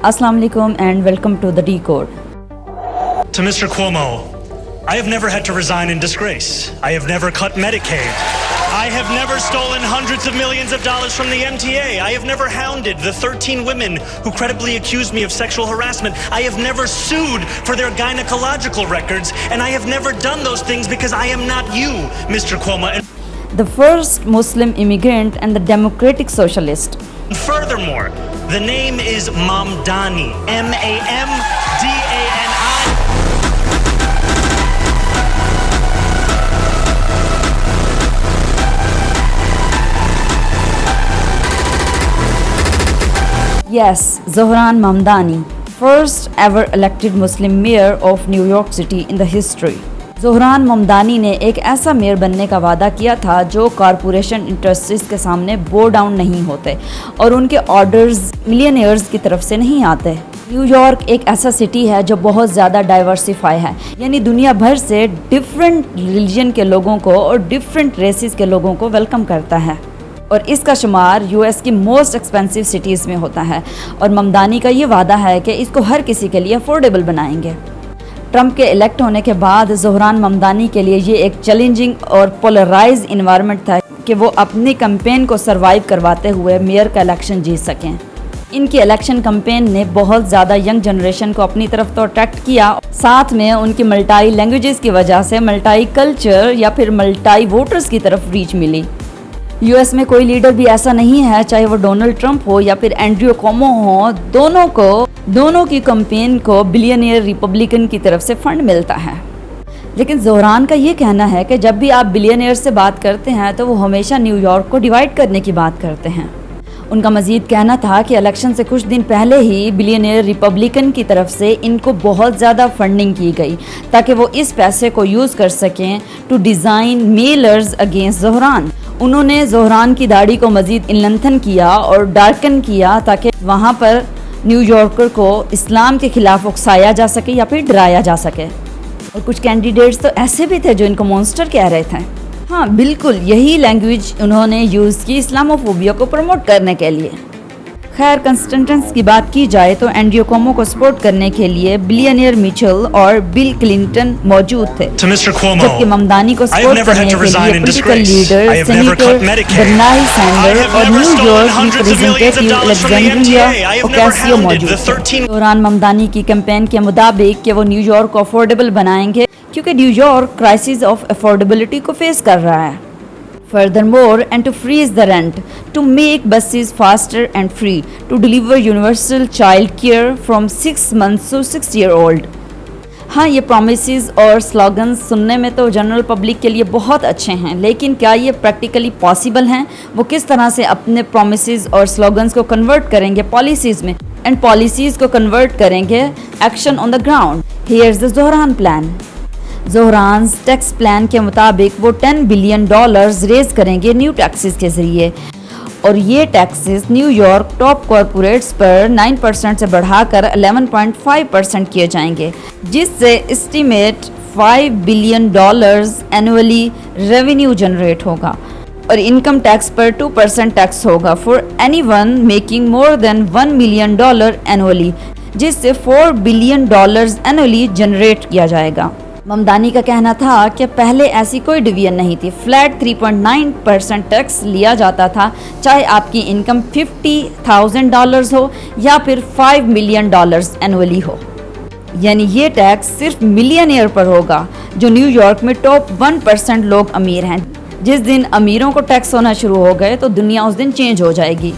Assalamu alaikum and welcome to the Decode. To Mr. Cuomo, I have never had to resign in disgrace. I have never cut Medicaid. I have never stolen hundreds of millions of dollars from the MTA. I have never hounded the 13 women who credibly accused me of sexual harassment. I have never sued for their gynecological records, and I have never done those things because I am not you, Mr. Cuomo. The first Muslim immigrant and the democratic socialist. And furthermore, the name is Mamdani, M-A-M-D-A-N-I. Yes, Zohran Mamdani, first ever elected Muslim mayor of New York City in the history. Zohran Mamdani ने एक ऐसा mayor बनने का वादा किया था जो corporation industries के सामने बो डाउन नहीं होते और उनके ऑर्डर्स मिलियनियर्स की तरफ से नहीं आते। न्यूयॉर्क एक ऐसा सिटी है जो बहुत ज़्यादा डाइवर्सिफाई है, यानी दुनिया भर से डिफरेंट रिलीजन के लोगों को और डिफरेंट रेसेस के लोगों को वेलकम करता है और इसका शुमार यूएस की मोस्ट एक्सपेंसिव सिटीज़ में होता है। और ममदानी का ये वादा है कि इसको हर किसी के लिए अफोर्डेबल बनाएंगे। ट्रंप के इलेक्ट होने के बाद ज़ोहरान ममदानी के लिए ये एक चैलेंजिंग और पोलराइज इन्वायरमेंट था कि वो अपनी कैंपेन को सरवाइव करवाते हुए मेयर का इलेक्शन जीत सकें। इनकी इलेक्शन कैंपेन ने बहुत ज़्यादा यंग जनरेशन को अपनी तरफ तो अट्रैक्ट किया, साथ में उनकी मल्टाई लैंग्वेजेस की वजह से मल्टाई कल्चर या फिर मल्टाई वोटर्स की तरफ रीच मिली। यूएस में कोई लीडर भी ऐसा नहीं है, चाहे वो डोनाल्ड ट्रंप हो या फिर एंड्रयू कोमो हो, दोनों की कैंपेन को बिलियनियर रिपब्लिकन की तरफ से फंड मिलता है। लेकिन ज़ोहरान का ये कहना है कि जब भी आप बिलियनियर से बात करते हैं तो वो हमेशा न्यूयॉर्क को डिवाइड करने की बात करते हैं। उनका मज़ीद कहना था कि इलेक्शन से कुछ दिन पहले ही बिलियनियर रिपब्लिकन की तरफ से इनको बहुत ज़्यादा फंडिंग की गई ताकि वो इस पैसे को यूज़ कर सकें to design mailers against Zohran. उन्होंने ज़ोहरान की दाढ़ी को मज़ीद इनलंथन किया और डार्कन किया ताकि वहाँ पर न्यूयॉर्कर को इस्लाम के ख़िलाफ़ उकसाया जा सके या फिर डराया जा सके। और कुछ कैंडिडेट्स तो ऐसे भी थे जो इनको मॉन्स्टर कह रहे थे। हाँ बिल्कुल, यही लैंग्वेज उन्होंने यूज़ की इस्लामोफोबिया को प्रमोट करने के लिए। खैर, कंस्टेंटेंस की बात की जाए तो एंड्रयू कोमो को सपोर्ट करने के लिए बिलियनियर मिचेल और बिल क्लिंटन मौजूद थे, जबकि ममदानी को सपोर्ट करने के लिए पॉलिटिकल लीडर सेनेटर बर्नाई सैंडर्स और न्यूयॉर्क रिप्रेजेंटेटिव अलेक्जेंड्रिया ओकासियो मौजूद थे। ज़ोहरान ममदानी की कैंपेन के मुताबिक कि वो न्यूयॉर्क को अफोर्डेबल बनाएंगे क्योंकि न्यूयॉर्क क्राइसिस ऑफ अफोर्डेबिलिटी को फेस कर रहा है। Furthermore, and to freeze the rent, to make buses faster and free, to deliver universal child care from 6 months to 6-year-old. हाँ, ये promises और slogans सुनने में तो जनरल पब्लिक के लिए बहुत अच्छे हैं, लेकिन क्या ये प्रैक्टिकली पॉसिबल हैं? वो किस तरह से अपने promises और slogans को कन्वर्ट करेंगे पॉलिसीज़ में एंड पॉलिसीज़ को कन्वर्ट करेंगे action on the ground? Here's the Zohran plan. Zohran tax plan के मुताबिक वो $10 बिलियन रेज करेंगे न्यू टैक्सेस के ज़रिए और ये टैक्सेस न्यूयॉर्क टॉप कॉरपोरेट्स पर 9% से बढ़ाकर 11.5% किए जाएंगे, जिससे estimate $5 billion annually revenue generate होगा। और इनकम टैक्स पर 2% टैक्स होगा for anyone making more than $1 million annually, जिससे $4 बिलियन एनुअली जनरेट किया जाएगा। ममदानी का कहना था कि पहले ऐसी कोई डिवीजन नहीं थी, फ्लैट 3.9% टैक्स लिया जाता था, चाहे आपकी इनकम $50,000 हो या फिर $5 मिलियन एनुअली हो। यानी ये टैक्स सिर्फ मिलियनियर पर होगा जो न्यूयॉर्क में टॉप 1% लोग अमीर हैं। जिस दिन अमीरों को टैक्स होना शुरू हो गए तो दुनिया उस दिन चेंज हो जाएगी।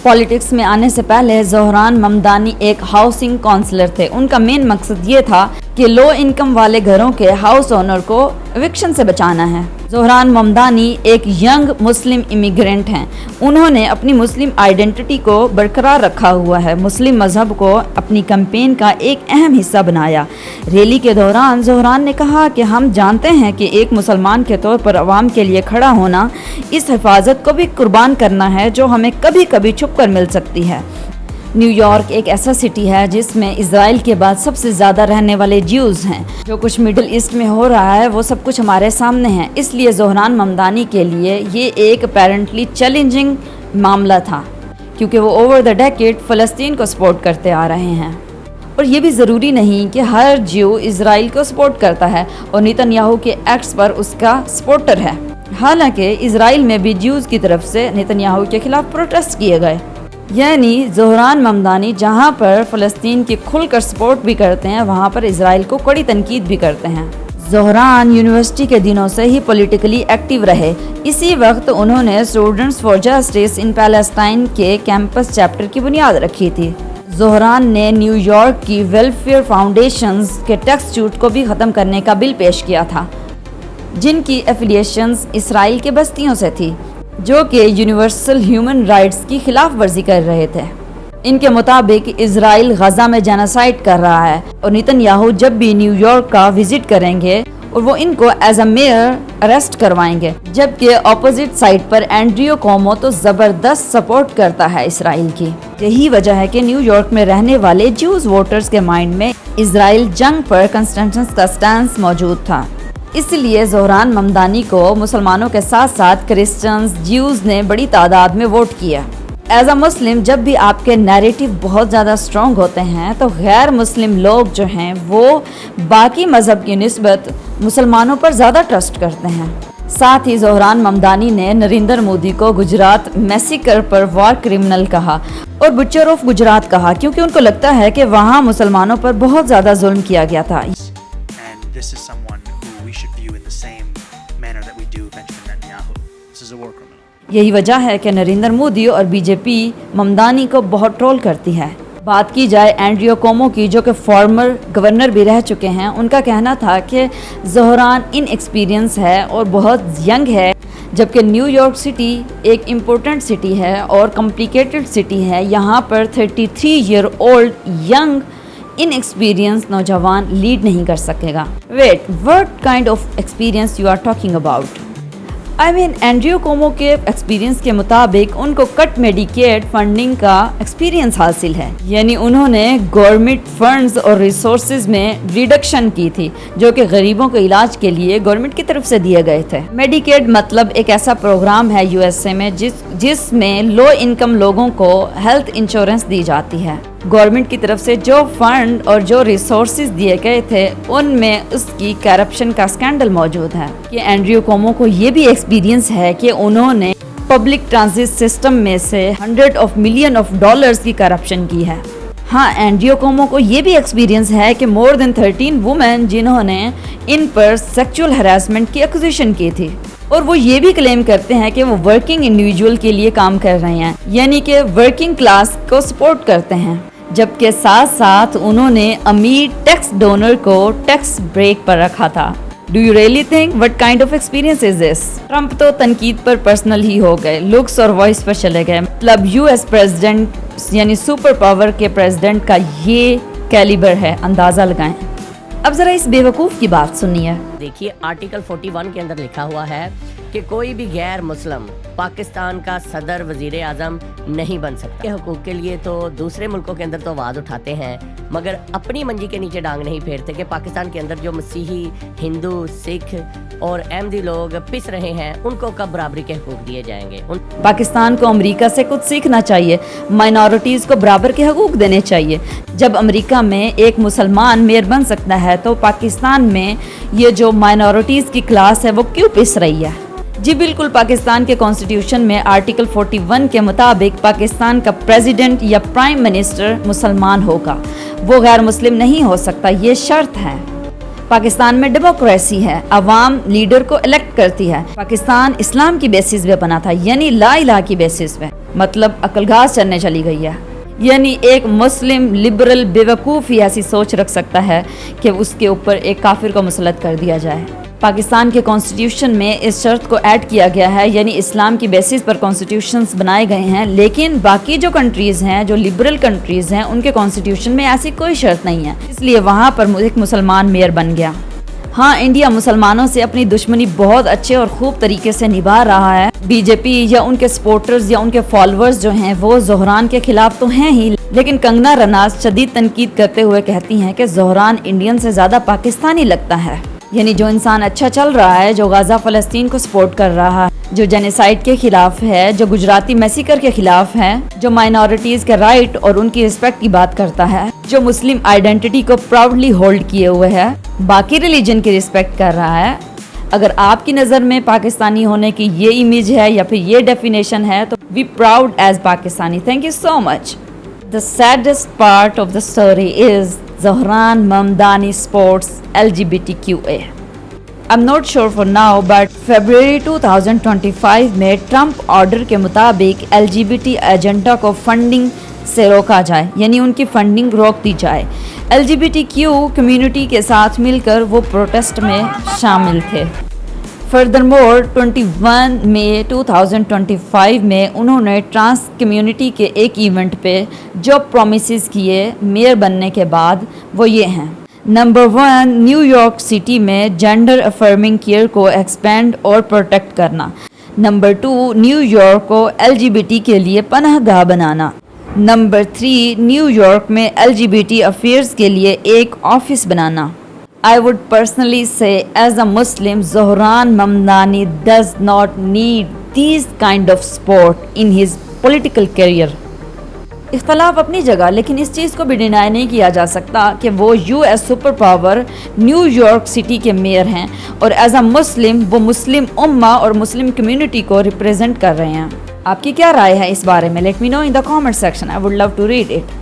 पॉलिटिक्स में आने से पहले ज़ोहरान ममदानी एक हाउसिंग काउंसलर थे। उनका मेन मकसद ये था कि लो इनकम वाले घरों के हाउस ओनर को एविक्शन से बचाना है। ज़ोहरान ममदानी एक यंग मुस्लिम इमिग्रेंट हैं। उन्होंने अपनी मुस्लिम आइडेंटिटी को बरकरार रखा हुआ है, मुस्लिम मज़हब को अपनी कैंपेन का एक अहम हिस्सा बनाया। रैली के दौरान ज़ोहरान ने कहा कि हम जानते हैं कि एक मुसलमान के तौर पर अवाम के लिए खड़ा होना इस हिफाजत को भी कुर्बान करना है जो हमें कभी कभी छुप कर मिल सकती है। न्यूयॉर्क एक ऐसा सिटी है जिसमें इजराइल के बाद सबसे ज़्यादा रहने वाले ज्यूज़ हैं। जो कुछ मिडिल ईस्ट में हो रहा है वो सब कुछ हमारे सामने है, इसलिए ज़ोहरान ममदानी के लिए ये एक अपेरेंटली चैलेंजिंग मामला था क्योंकि वो ओवर द डेकेड फ़लस्तीन को सपोर्ट करते आ रहे हैं। और ये भी ज़रूरी नहीं कि हर ज्यू इज़राइल को सपोर्ट करता है और नेतन्याहू के एक्ट्स पर उसका सपोर्टर है। हालांकि इज़राइल में भी ज्यूज़ की तरफ से नेतन्याहू के खिलाफ प्रोटेस्ट किए गए। यानी ज़ोहरान ममदानी जहां पर फ़लस्तीन की खुलकर सपोर्ट भी करते हैं, वहां पर इज़राइल को कड़ी तनकीद भी करते हैं। ज़ोहरान यूनिवर्सिटी के दिनों से ही पॉलिटिकली एक्टिव रहे। इसी वक्त उन्होंने students for justice in Palestine के कैंपस चैप्टर की बुनियाद रखी थी। ज़ोहरान ने न्यूयॉर्क की वेलफेयर फाउंडेशंस के टैक्स छूट को भी ख़त्म करने का बिल पेश किया था, जिनकी एफिलिएशंस इसराइल के बस्तियों से थी, जो कि यूनिवर्सल ह्यूमन राइट्स की खिलाफ वर्जी कर रहे थे। इनके मुताबिक इजराइल गजा में जेनोसाइड कर रहा है और नेतन्याहू जब भी न्यूयॉर्क का विजिट करेंगे और वो इनको एज अ मेयर अरेस्ट करवाएंगे, जबकि ऑपोजिट साइड पर एंड्रियो कोमो तो जबरदस्त सपोर्ट करता है इसराइल की। यही वजह है कि न्यूयॉर्क में रहने वाले ज्यूज वोटर्स के माइंड में इसराइल जंग पर कंस्टेंशंस का स्टैंस मौजूद था। इसलिए ज़ोहरान ममदानी को मुसलमानों के साथ साथ क्रिश्चियंस, ज्यूज ने बड़ी तादाद में वोट किया। एज अ मुस्लिम जब भी आपके नैरेटिव बहुत ज़्यादा स्ट्रॉन्ग होते हैं तो गैर मुस्लिम लोग जो हैं वो बाकी मज़हब की निस्बत मुसलमानों पर ज़्यादा ट्रस्ट करते हैं। साथ ही ज़ोहरान ममदानी ने नरेंद्र मोदी को गुजरात मैसेकर पर वॉर क्रिमिनल कहा और बुचर ऑफ गुजरात कहा, क्योंकि उनको लगता है कि वहाँ मुसलमानों पर बहुत ज़्यादा जुल्म किया गया था। This is someone who we should view in the same manner that we do Benjamin Netanyahu. This is a war criminal. यही वजह है कि नरेंद्र मोदी और बीजेपी ममदानी को बहुत ट्रोल करती है। बात की जाए एंड्रियो कोमो की, जो कि फॉर्मर गवर्नर भी रह चुके हैं, उनका कहना था कि ज़ोहरान इनएक्सपीरियंस है और बहुत यंग है, जबकि न्यूयॉर्क सिटी एक इम्पोर्टेंट सिटी है और कॉम्प्लिकेटेड सिटी है। यहाँ पर 33 ईयर ओल्ड यंग इनएक्सपीरियंस नौजवान लीड नहीं कर सकेगा। Wait, what kind of experience you are talking about? I mean Andrew Cuomo के एक्सपीरियंस के मुताबिक उनको कट मेडिकेड फंडिंग का एक्सपीरियंस हासिल है, यानी उन्होंने गवर्नमेंट फंड्स और रिसोर्सेज में रिडक्शन की थी जो कि गरीबों के इलाज के लिए गवर्नमेंट की तरफ से दिए गए थे। मेडिकेड मतलब एक ऐसा प्रोग्राम है यूएसए में जिसमें लो इनकम लोगों को हेल्थ इंश्योरेंस दी जाती है। गवर्नमेंट की तरफ से जो फंड और जो रिसोर्सेज दिए गए थे उनमें उसकी करप्शन का स्कैंडल मौजूद है। कि एंड्रियो कोमो को ये भी एक्सपीरियंस है कि उन्होंने पब्लिक ट्रांजिट सिस्टम में से $100 मिलियन की करप्शन की है। हाँ, एंड्रियो कोमो को ये भी एक्सपीरियंस है कि मोर देन 13 वुमेन जिन्होंने इन पर सेक्सुअल हैरेसमेंट की एक्यूजेशन की थी, और वो ये भी क्लेम करते हैं कि वो वर्किंग इंडिविजुअल के लिए काम कर रहे हैं, यानी कि वर्किंग क्लास को सपोर्ट करते हैं, जबकि साथ साथ उन्होंने अमीर टैक्स डोनर को टैक्स ब्रेक पर रखा था। Do you really think what kind of experience is this? Trump तो तनकीद पर पर्सनल ही हो गए, लुक्स और वॉइस पर चले गए। मतलब यूएस प्रेसिडेंट यानी सुपर पावर के प्रेसिडेंट का ये कैलिबर है, अंदाजा लगाएं। अब जरा इस बेवकूफ़ की बात सुनिए। देखिए, आर्टिकल 41 के अंदर लिखा हुआ है कि कोई भी गैर मुस्लिम पाकिस्तान का सदर वजीर आज़म नहीं बन सकते। हकूक़ के लिए तो दूसरे मुल्कों के अंदर तो आवाज़ उठाते हैं, मगर अपनी मंजी के नीचे डांग नहीं फेरते कि पाकिस्तान के अंदर जो मसीही, हिंदू, सिख और अहमदी लोग पिस रहे हैं उनको कब बराबरी के हकूक़ दिए जाएंगे। पाकिस्तान को अमेरिका से कुछ सीखना चाहिए, माइनॉरिटीज़ को बराबर के हकूक़ देने चाहिए। जब अमेरिका में एक मुसलमान मेयर बन सकता है तो पाकिस्तान में ये जो माइनॉरिटीज़ की क्लास है वो क्यों पिस रही है? जी बिल्कुल, पाकिस्तान के कॉन्स्टिट्यूशन में आर्टिकल 41 के मुताबिक पाकिस्तान का प्रेसिडेंट या प्राइम मिनिस्टर मुसलमान होगा, वो गैर मुस्लिम नहीं हो सकता, ये शर्त है। पाकिस्तान में डेमोक्रेसी है, अवाम लीडर को इलेक्ट करती है। पाकिस्तान इस्लाम की बेसिस पे बना था, यानी ला इलाहा की बेसिस पे, मतलब अकलगाज चलने चली गई है। यानी एक मुस्लिम लिबरल बेवकूफ़ ही ऐसी सोच रख सकता है कि उसके ऊपर एक काफिर को मुसल्लत कर दिया जाए। पाकिस्तान के कॉन्स्टिट्यूशन में इस शर्त को ऐड किया गया है, यानी इस्लाम की बेसिस पर कॉन्स्टिट्यूशंस बनाए गए हैं, लेकिन बाकी जो कंट्रीज़ हैं, जो लिबरल कंट्रीज़ हैं, उनके कॉन्स्टिट्यूशन में ऐसी कोई शर्त नहीं है, इसलिए वहाँ पर एक मुसलमान मेयर बन गया। हाँ, इंडिया मुसलमानों से अपनी दुश्मनी बहुत अच्छे और खूब तरीके से निभा रहा है। बीजेपी या उनके सपोर्टर्स या उनके फॉलोअर्स जो हैं वो ज़ोहरान के खिलाफ तो हैं ही, लेकिन कंगना रनाज शदीद तनकीद करते हुए कहती हैं कि ज़ोहरान इंडियन से ज़्यादा पाकिस्तानी लगता है। यानी जो इंसान अच्छा चल रहा है, जो गाज़ा फ़लस्तीन को सपोर्ट कर रहा है, جو جینیسائڈ کے خلاف ہے, جو گجراتی میسیکر کے خلاف ہے, جو مائنورٹیز کے رائٹ اور ان کی رسپیکٹ کی بات کرتا ہے, جو مسلم آئیڈینٹی کو پراؤڈلی ہولڈ کیے ہوئے ہے, باقی ریلیجن کی رسپیکٹ کر رہا ہے. اگر آپ کی نظر میں پاکستانی ہونے کی یہ امیج ہے یا پھر یہ ڈیفینیشن ہے تو we proud as Pakistani. Thank you so much. The saddest part of the story is Zohran Mamdani sports LGBTQA. I'm not sure for now, but February 2025 میں ٹرمپ آرڈر کے مطابق LGBT ایجنڈا کو فنڈنگ سے روکا جائے, یعنی ان کی فنڈنگ روک دی جائے. LGBTQ کمیونٹی کے ساتھ مل کر وہ پروٹیسٹ میں شامل تھے. فردرمور 21 مئی 2025 میں انہوں نے ٹرانس کمیونٹی کے ایک ایونٹ پہ جو پرومیسز کیے میئر بننے کے بعد وہ یہ ہیں. نمبر 1, نیو یارک سٹی میں جینڈر افرمنگ کیئر کو ایکسپینڈ اور پروٹیکٹ کرنا. نمبر 2, نیو یارک کو LGBT کے لیے پناہ گاہ بنانا. نمبر 3, نیو یارک میں LGBT افیئرز کے لیے ایک office banana. I would personally say, as a Muslim, Zohran Mamdani does not need these kind of support in his political career. اختلاف اپنی جگہ, لیکن اس چیز کو بھی ڈینائی نہیں کیا جا سکتا کہ وہ US super power new York city کے میئر ہیں اور ایز اے مسلم وہ مسلم امہ اور مسلم کمیونٹی کو ریپریزنٹ کر رہے ہیں. آپ کی کیا رائے ہے اس بارے میں؟ Let me know in the comment section. I would love to read it.